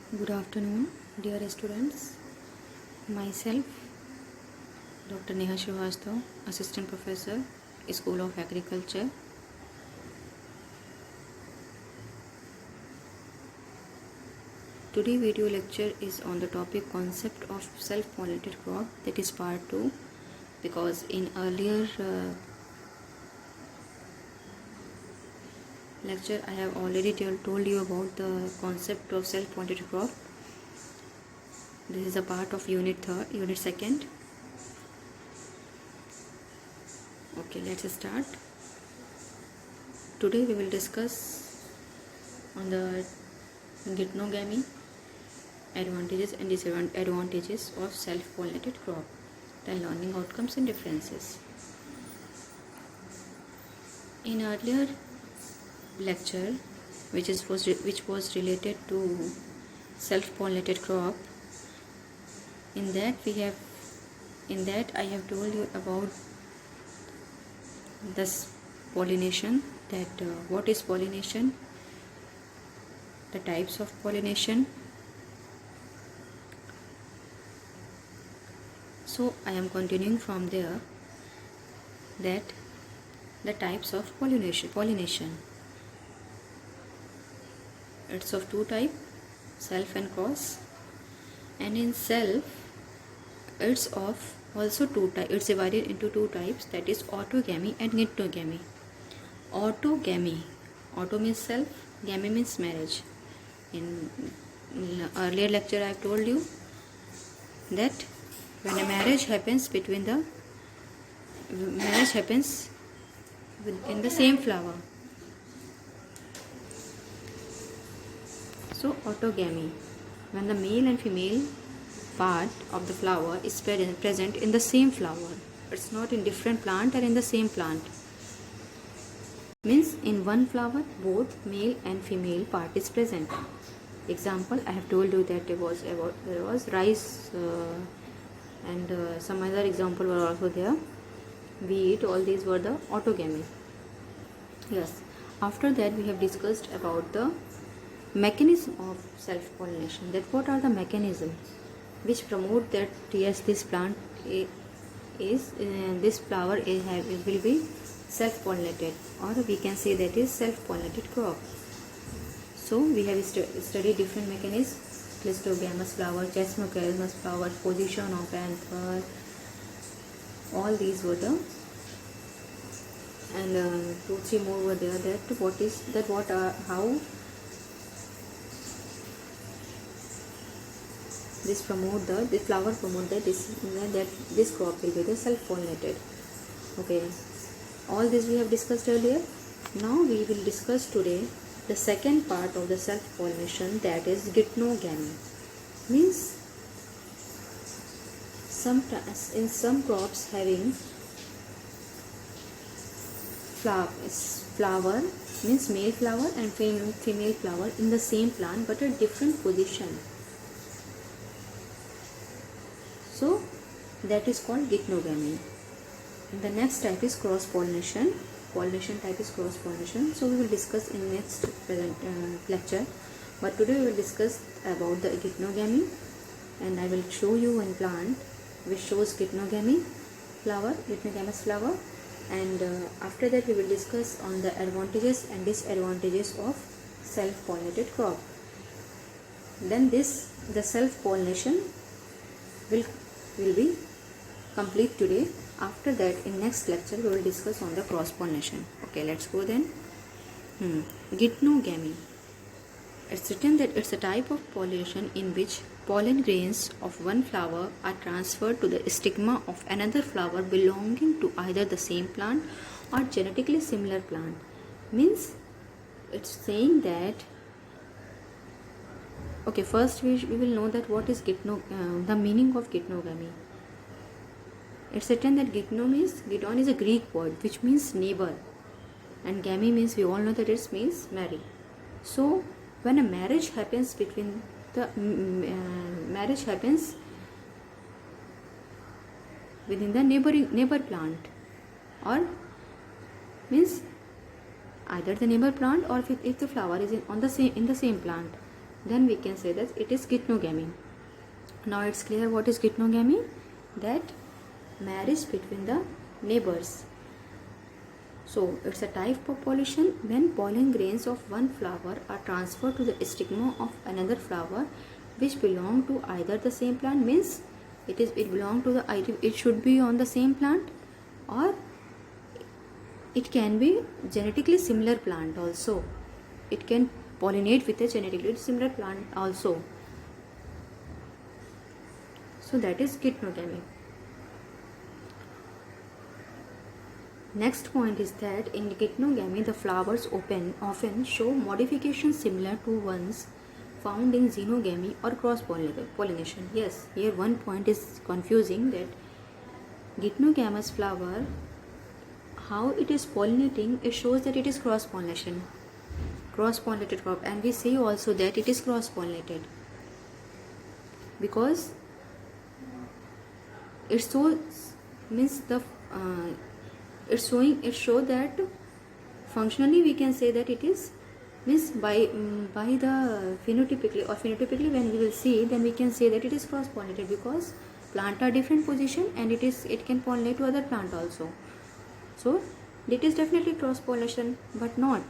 Good afternoon, dear students. Myself, Dr. Neha Srivastava, Assistant Professor, School of Agriculture. Today video lecture is on the topic concept of self-pollinated crop, that is part 2, because in earlier lecture I have already told you about the concept of self-pollinated crop. This is a part of unit 2nd. Okay, let's start. Today we will discuss on the geitonogamy, advantages and disadvantages of self-pollinated crop, then learning outcomes and differences. In earlier lecture, which was related to self-pollinated crop, in that I have told you about this pollination, that what is pollination, the types of pollination. So I am continuing from there, that the types of pollination. It's of two types, self and cross. And in self, it's of also two types. It's divided into two types, that is autogamy and geitonogamy. Autogamy, auto means self, gamy means marriage. In earlier lecture I have told you that when a marriage happens in the same flower. So autogamy, when the male and female part of the flower is present in the same flower. It's not in different plant or in the same plant. Means in one flower both male and female part is present. Example, I have told you that there was rice and some other example were also there. Wheat, all these were the autogamy. Yes. After that we have discussed about the mechanism of self-pollination, that what are the mechanisms which promote that yes, this plant this flower will be self-pollinated, or we can say that is self-pollinated crop. So we have studied different mechanisms: clistogamous flower, chesmocamus flower, position of anther. All these were the, and 2-3 more were there. How this flower promote that this crop will be the self-pollinated. Okay, all this we have discussed earlier. Now we will discuss today the second part of the self-pollination, that is geitonogamy. Means in some crops having flower means male flower and female flower in the same plant but at different position. So that is called geitonogamy. And the next type is cross-pollination. Pollination type is cross-pollination. So we will discuss in next lecture. But today we will discuss about the geitonogamy, and I will show you one plant which shows geitonogamy flower, geitogamous flower, and after that we will discuss on the advantages and disadvantages of self-pollinated crop. Then the self-pollination will be complete today. After that, in next lecture we will discuss on the cross-pollination. Okay, let's go then. Geitonogamy. It's written that it's a type of pollination in which pollen grains of one flower are transferred to the stigma of another flower belonging to either the same plant or genetically similar plant. Means it's saying that, okay, first we will know that what is the meaning of geitonogamy. It's written that geiton is a Greek word which means neighbor, and gamy means, we all know that it means marry. So when a marriage happens between within the neighbor plant, or means either the neighbor plant or if the flower is in the same plant, then we can say that it is geitonogamy. Now it's clear what is geitonogamy, that marriage between the neighbors. So it's a type of pollination when pollen grains of one flower are transferred to the stigma of another flower which belong to either the same plant, means it belong to it should be on the same plant, or it can be genetically similar plant also. It can pollinate with a genetically similar plant also. So that is geitonogamy. Next point is that in geitonogamy the flowers often show modifications similar to ones found in xenogamy or cross pollination. Yes, here one point is confusing, that geitonogamous flower, how it is pollinating, it shows that it is cross pollinated crop, and we say also that it is cross pollinated because it shows, means the it show that functionally we can say that it is, means by the phenotypically when we will see, then we can say that it is cross pollinated because plant are different position and it can pollinate to other plant also. So it is definitely cross pollination, but not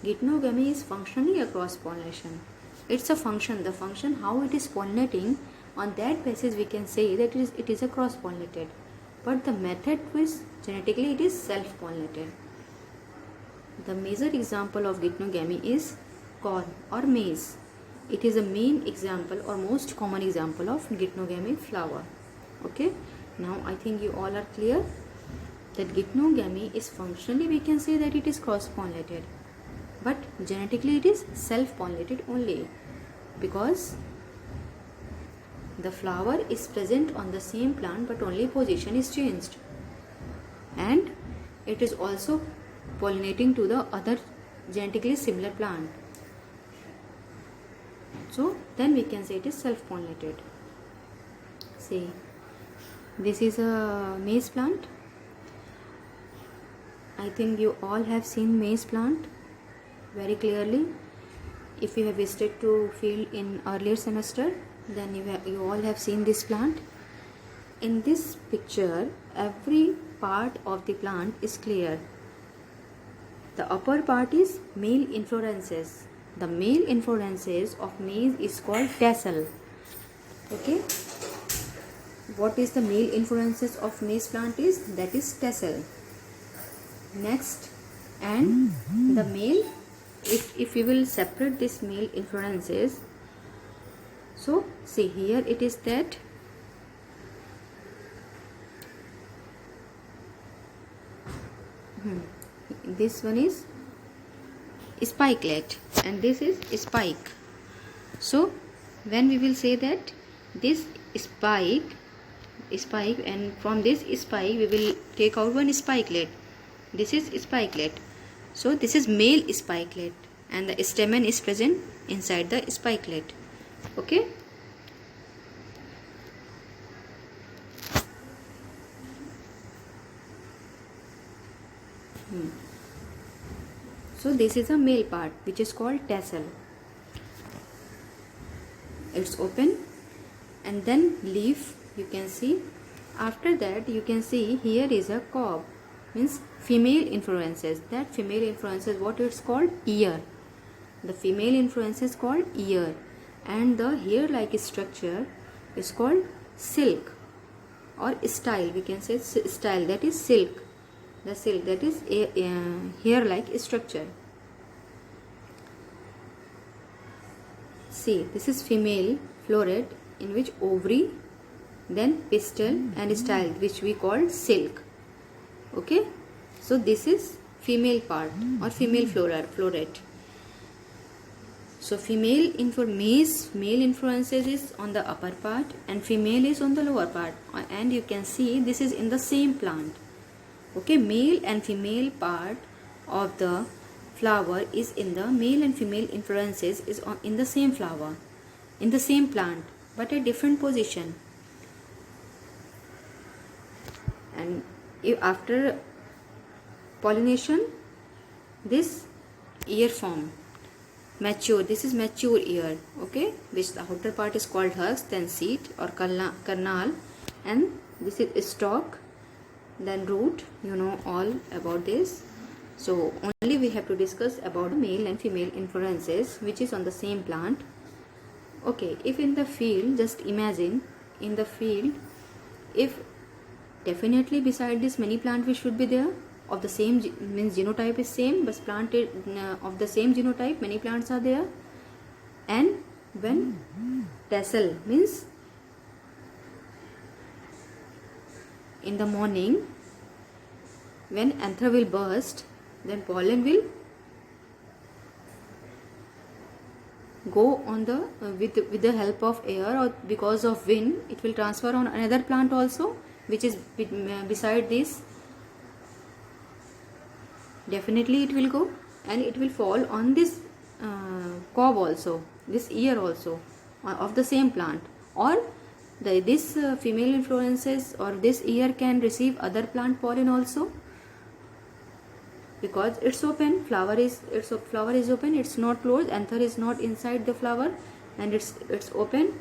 geitonogamy is functionally a cross pollination. It's a function, the function how it is pollinating, on that basis we can say that it is a cross pollinated, but the method is genetically it is self pollinated. The major example of geitonogamy is corn or maize. It is a main example or most common example of geitonogamy flower. Okay, now I think you all are clear that geitonogamy is functionally we can say that it is cross pollinated, but genetically it is self pollinated only, because the flower is present on the same plant but only position is changed, and it is also pollinating to the other genetically similar plant. So then we can say it is self pollinated. See, this is a maize plant. I think you all have seen maize plant very clearly. If you have visited to field in earlier semester, then you all have seen this plant. In this picture, every part of the plant is clear. The upper part is male inflorescences. The male inflorescences of maize is called tassel. Okay. What is the male inflorescences of maize plant is? That is tassel. Next, and the male, if we will separate this male inflorescences, so see here it is that this one is spikelet and this is spike. So when we will say that this spike, and from this spike we will take out one spikelet, this is spikelet. So this is male spikelet and the stamen is present inside the spikelet. Okay. So this is a male part which is called tassel. It's open and then leaf you can see. After that you can see here is a cob, means female inflorescences. That female inflorescences, what it's called? Ear. The female inflorescences called ear, and the hair like structure is called silk or style. We can say style, that is silk. The silk, that is hair like structure. See, this is female floret in which ovary, then pistil and style, which we call silk. Okay, so this is female part or female floret. So male inflorescences is on the upper part and female is on the lower part, and you can see this is in the same plant. Okay, male and female part of the flower is in the male and female inflorescences is in the same flower, in the same plant, but at different position. And after pollination, this ear form. mature, this is mature ear, okay, which the outer part is called husk, then seed or kernel, and this is stalk, then root. You know all about this. So only we have to discuss about male and female inflorescences which is on the same plant. Okay, if in the field, just imagine in the field, if definitely beside this many plant which should be there of the same means genotype is same, but plant of the same genotype many plants are there. And when tassel means in the morning when anther will burst, then pollen will go on the with the help of air or because of wind, it will transfer on another plant also which is beside this. Definitely it will go and it will fall on this cob also, this ear also of the same plant, or this female inflorescences or this ear can receive other plant pollen also, because it's open, flower is open, it's not closed, anther is not inside the flower and it's open.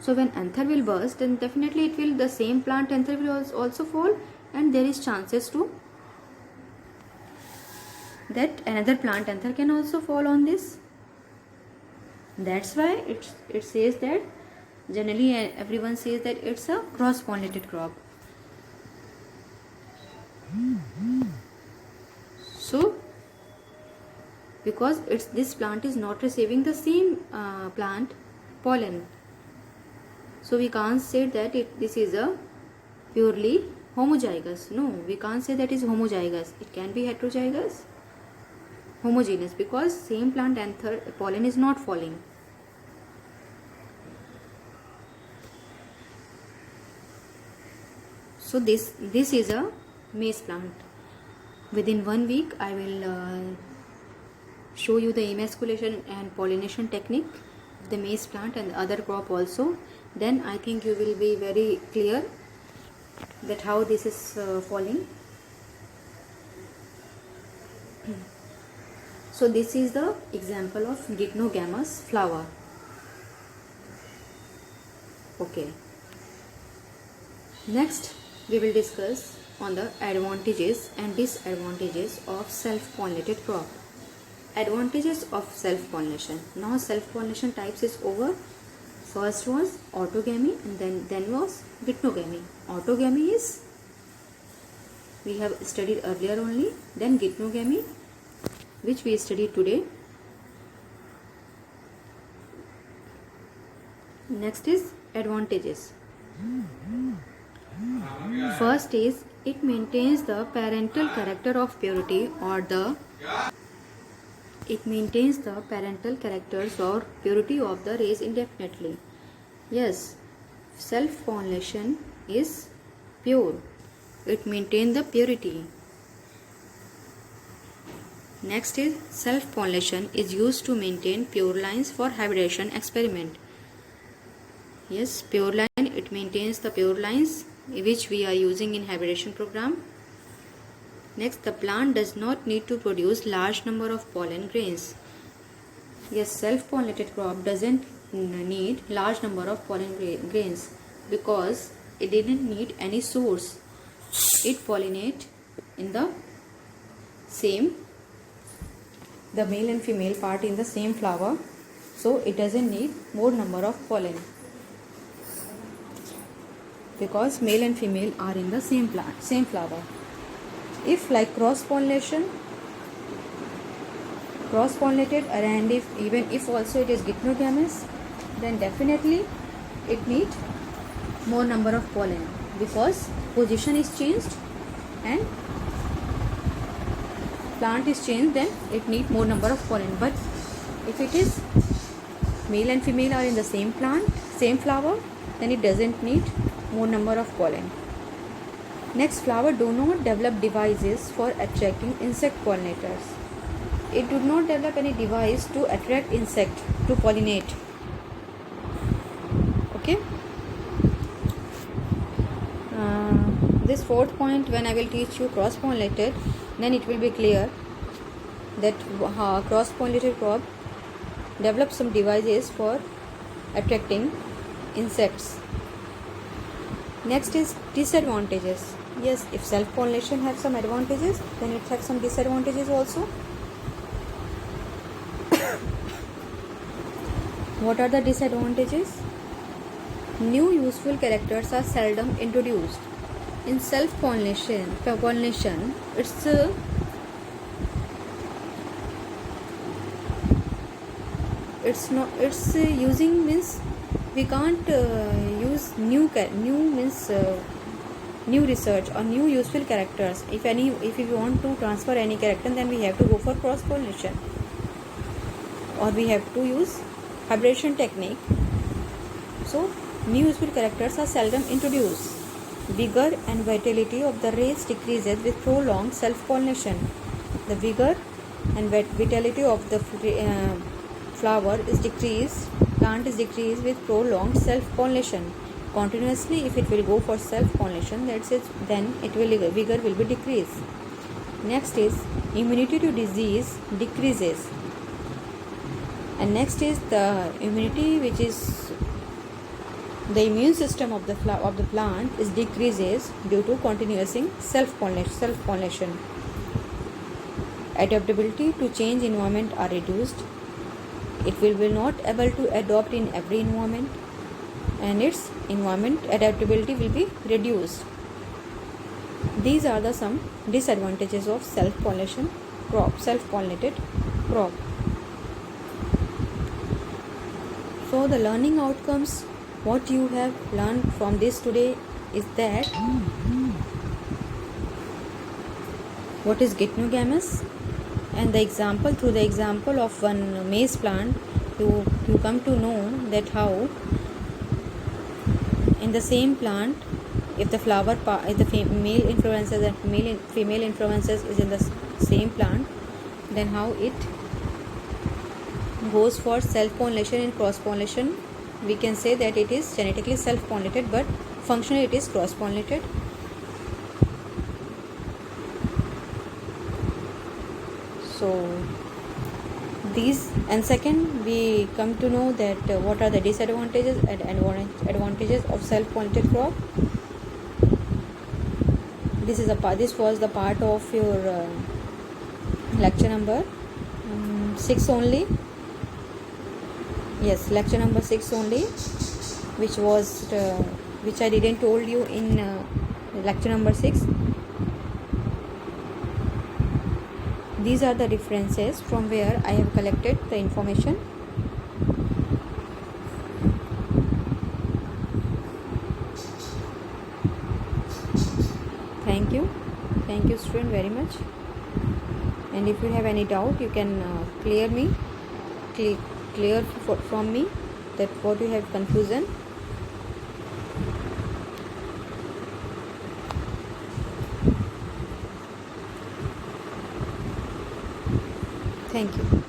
So when anther will burst, then definitely it will, the same plant anther will also fall, and there is chances to that another plant anther can also fall on this. That's why it says that generally everyone says that it's a cross pollinated crop. So because this plant is not receiving the same plant pollen, so we can't say that this is a purely homozygous. No, we can't say that is homozygous. It can be heterozygous, homogeneous, because same plant anther pollen is not falling. So this is a maize plant. Within 1 week I will show you the emasculation and pollination technique of the maize plant and the other crop also. Then I think you will be very clear that how this is falling. So this is the example of Gignogamus flower. Okay. Next we will discuss on the advantages and disadvantages of self-pollinated crop. Advantages of self-pollination. Now self-pollination types is over. First was autogamy and then was geitonogamy. Autogamy is we have studied earlier only. Then geitonogamy, which we studied today. Next is advantages. First is it maintains the parental character of purity or it maintains the parental characters or purity of the race indefinitely. Yes, self-pollination is pure. It maintains the purity. Next is self-pollination is used to maintain pure lines for hybridization experiment. Yes, pure line, it maintains the pure lines which we are using in hybridization program. Next, the plant does not need to produce large number of pollen grains. Yes, self-pollinated crop doesn't need large number of pollen grains because it didn't need any source. It pollinate in the same, the male and female part in the same flower, so it doesn't need more number of pollen because male and female are in the same plant, same flower. If like cross-pollinated and even if also it is geitonogamy, then definitely it needs more number of pollen because position is changed and plant is changed, then it needs more number of pollen. But if it is male and female are in the same plant, same flower, then it doesn't need more number of pollen. Next, flower do not develop devices for attracting insect pollinators. It do not develop any device to attract insect to pollinate. Okay. This fourth point, when I will teach you cross-pollinated, then it will be clear. that cross-pollinated crop develop some devices for attracting insects. Next is disadvantages. Yes, if self-pollination has some advantages, then it has some disadvantages also. What are the disadvantages? New useful characters are seldom introduced. In self-pollination, it's using means we can't use new research or new useful characters. If we want to transfer any character, then we have to go for cross pollination, or we have to use hybridization technique. So new useful characters are seldom introduced. Vigor and vitality of the race decreases with prolonged self-pollination. The vigor and vitality of the flower is decreased, plant is decreased with prolonged self-pollination. Continuously, if it will go for self-pollination, then vigor will be decreased. Next is immunity to disease decreases. And next is the immunity, which is the immune system of the plant is decreases due to continuous self-pollination. Adaptability to change environment are reduced. It will not able to adapt in every environment, and its environment adaptability will be reduced. These are the some disadvantages of self-pollinated crop. So the learning outcomes, what you have learned from this today is that what is Gitnogamus, and through the example of one maize plant, you come to know that how in the same plant, if the flower if the male influences and female influences is in the same plant, then how it goes for self-pollination and cross-pollination. We can say that it is genetically self-pollinated, but functionally it is cross-pollinated. So these, and second, we come to know that what are the disadvantages and advantages of self-pollinated crop. This was the part of your lecture number 6 only. Yes, lecture number 6 only, which I didn't told you in lecture number 6. These are the references from where I have collected the information. Thank you student very much. And if you have any doubt, you can clear from me that what you have confusion. Thank you.